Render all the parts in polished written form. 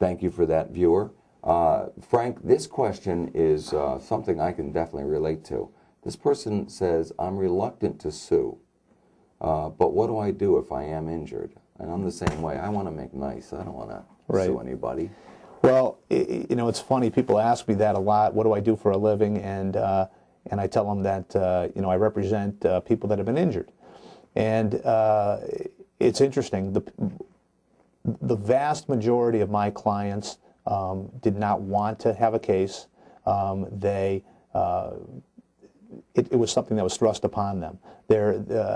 Thank you for that, viewer. Frank, this question is something I can definitely relate to. This person says, I'm reluctant to sue, but what do I do if I am injured? And I'm the same way. I want to make nice. I don't want to sue anybody. Well, you know, it's funny. People ask me that a lot. What do I do for a living? And I tell them that, you know, I represent people that have been injured. And it's interesting. The vast majority of my clients did not want to have a case. It was something that was thrust upon them.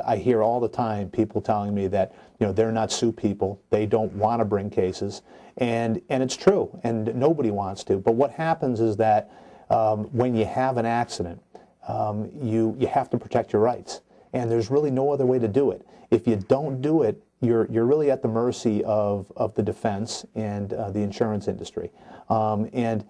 I hear all the time people telling me that, you know, they're not sue people. They don't want to bring cases, and it's true. And nobody wants to. But what happens is that when you have an accident, you have to protect your rights, and there's really no other way to do it. If you don't do it, you're really at the mercy of the defense and the insurance industry, and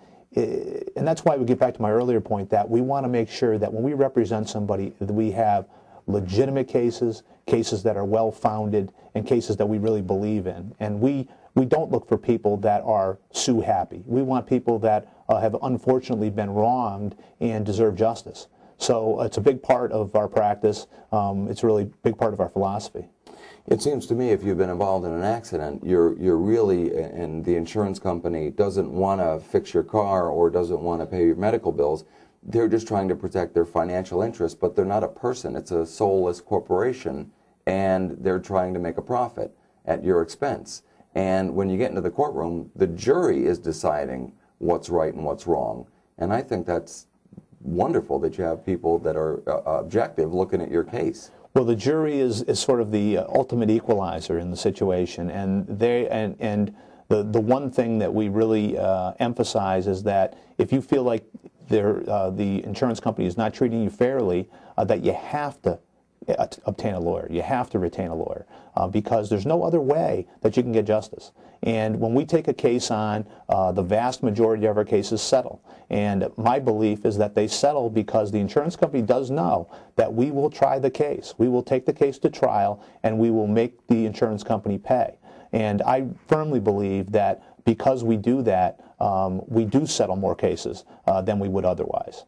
that's why we get back to my earlier point that we want to make sure that when we represent somebody, that we have legitimate cases, cases that are well-founded, and cases that we really believe in. And we don't look for people that are sue happy. We want people that have unfortunately been wronged and deserve justice. So it's a big part of our practice. It's a really big part of our philosophy. It seems to me if you've been involved in an accident, you're really, and the insurance company doesn't want to fix your car or doesn't want to pay your medical bills, they're just trying to protect their financial interests, but they're not a person. It's a soulless corporation, and they're trying to make a profit at your expense. And when you get into the courtroom, the jury is deciding what's right and what's wrong. And I think that's wonderful that you have people that are objective looking at your case. Well, the jury is sort of the ultimate equalizer in the situation, and the one thing that we really emphasize is that if you feel like the insurance company is not treating you fairly, that you have to obtain a lawyer. You have to retain a lawyer because there's no other way that you can get justice. And when we take a case on, the vast majority of our cases settle. And my belief is that they settle because the insurance company does know that we will try the case. We will take the case to trial, and we will make the insurance company pay. And I firmly believe that because we do that, we do settle more cases than we would otherwise.